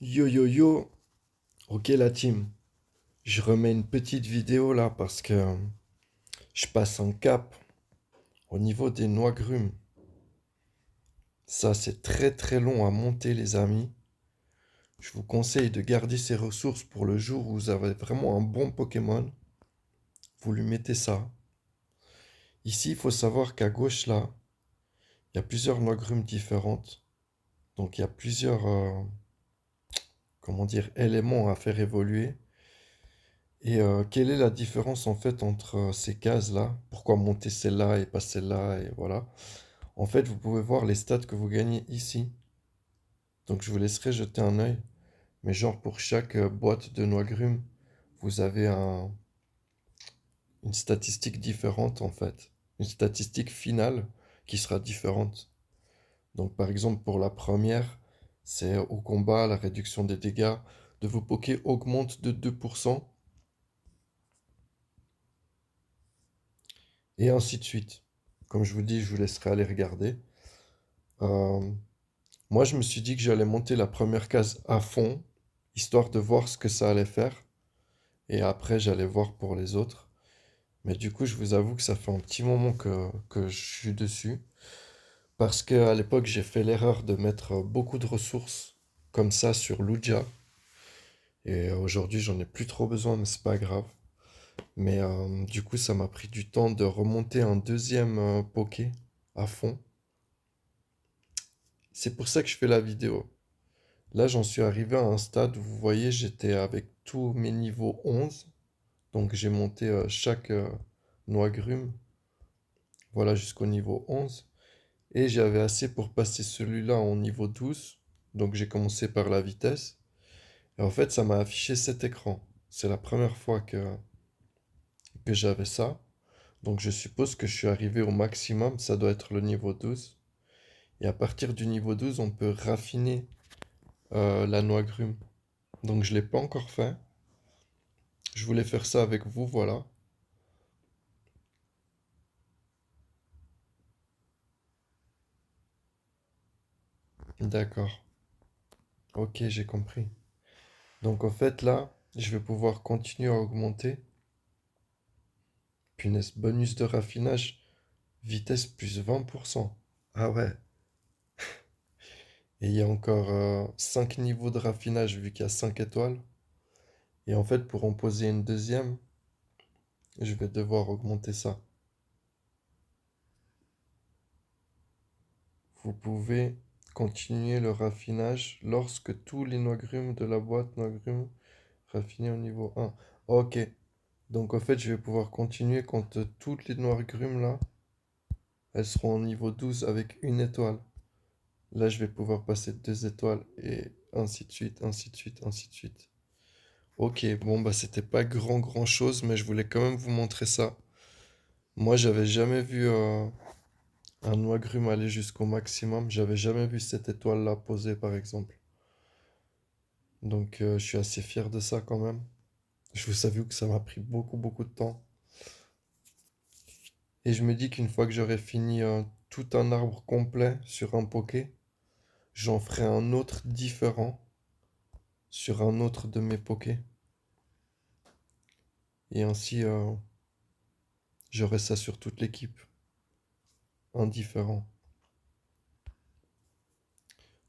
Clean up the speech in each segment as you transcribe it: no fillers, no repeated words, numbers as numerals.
Yo yo yo, ok la team, je remets une petite vidéo là parce que je passe un cap au niveau des noix grumes. Ça c'est très très long à monter les amis. Je vous conseille de garder ces ressources pour le jour où vous avez vraiment un bon Pokémon. Vous lui mettez ça. Ici il faut savoir qu'à gauche là, il y a plusieurs noix grumes différentes. Donc il y a plusieurs, comment dire, éléments à faire évoluer. Et quelle est la différence en fait entre ces cases-là? Pourquoi monter celle-là et pas celle-là? Et voilà. En fait, vous pouvez voir les stats que vous gagnez ici. Donc je vous laisserai jeter un œil. Mais genre pour chaque boîte de noix grumes, vous avez une statistique différente en fait. Une statistique finale qui sera différente. Donc par exemple pour la première, c'est au combat, la réduction des dégâts de vos pokés augmente de 2%. Et ainsi de suite. Comme je vous dis, je vous laisserai aller regarder. Euh, Moi, je me suis dit que j'allais monter la première case à fond, histoire de voir ce que ça allait faire. Et après, j'allais voir pour les autres. Mais du coup, je vous avoue que ça fait un petit moment que je suis dessus. Parce qu'à l'époque, j'ai fait l'erreur de mettre beaucoup de ressources comme ça sur Lugia. Et aujourd'hui, j'en ai plus trop besoin, mais c'est pas grave. Mais du coup, ça m'a pris du temps de remonter un deuxième Poké à fond. C'est pour ça que je fais la vidéo. Là, j'en suis arrivé à un stade où vous voyez, j'étais avec tous mes niveaux 11. Donc, j'ai monté chaque noix grume, voilà, jusqu'au niveau 11. Et j'avais assez pour passer celui-là en niveau 12. Donc, j'ai commencé par la vitesse. Et en fait, ça m'a affiché cet écran. C'est la première fois que j'avais ça. Donc, je suppose que je suis arrivé au maximum. Ça doit être le niveau 12. Et à partir du niveau 12, on peut raffiner la noix grume. Donc, je ne l'ai pas encore fait. Je voulais faire ça avec vous, voilà. D'accord. Ok, j'ai compris. Donc en fait là, je vais pouvoir continuer à augmenter. Punaise, bonus de raffinage, vitesse plus 20%. Ah ouais. Et il y a encore 5 niveaux de raffinage vu qu'il y a 5 étoiles. Et en fait, pour en poser une deuxième, je vais devoir augmenter ça. Vous pouvez continuer le raffinage lorsque tous les noix grumes de la boîte noix grumes raffinés au niveau 1. Ok. Donc en fait, je vais pouvoir continuer quand toutes les noix grumes là, elles seront au niveau 12 avec une étoile. Là, je vais pouvoir passer 2 étoiles et ainsi de suite, ainsi de suite, ainsi de suite. Ok, bon, bah, c'était pas grand chose, mais je voulais quand même vous montrer ça. Moi, j'avais jamais vu un noix grume aller jusqu'au maximum. J'avais jamais vu cette étoile-là posée, par exemple. Donc, je suis assez fier de ça quand même. Je vous avoue que ça m'a pris beaucoup de temps. Et je me dis qu'une fois que j'aurai fini tout un arbre complet sur un poké, j'en ferai un autre différent sur un autre de mes pokés. Et ainsi, j'aurai ça sur toute l'équipe. Indifférent.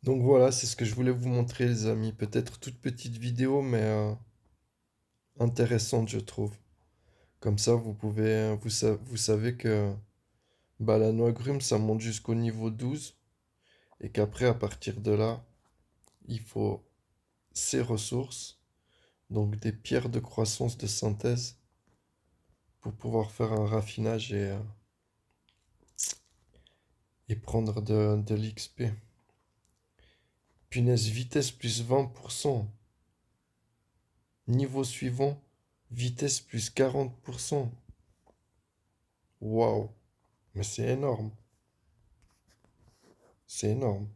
Donc voilà, c'est ce que je voulais vous montrer, les amis. Peut-être toute petite vidéo, mais intéressante, je trouve. Comme ça, vous pouvez, vous savez que bah, la noix grume, ça monte jusqu'au niveau 12. Et qu'après, à partir de là, il faut ces ressources, donc des pierres de croissance de synthèse, pour pouvoir faire un raffinage et prendre de l'XP. Punaise, vitesse plus 20%. Niveau suivant, vitesse plus 40%. Waouh, mais c'est énorme. C'est énorme.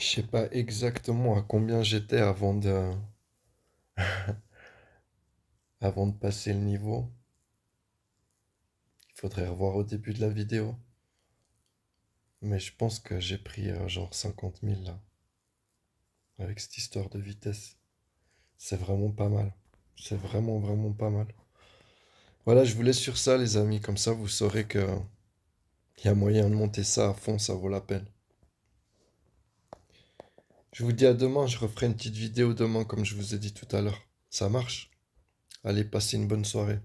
Je sais pas exactement à combien j'étais avant de passer le niveau. Il faudrait revoir au début de la vidéo. Mais je pense que j'ai pris genre 50 000 là, avec cette histoire de vitesse. C'est vraiment pas mal. C'est vraiment, vraiment pas mal. Voilà, je vous laisse sur ça, les amis. Comme ça, vous saurez que il y a moyen de monter ça à fond, ça vaut la peine. Je vous dis à demain, je referai une petite vidéo demain, comme je vous ai dit tout à l'heure. Ça marche? Allez, passez une bonne soirée.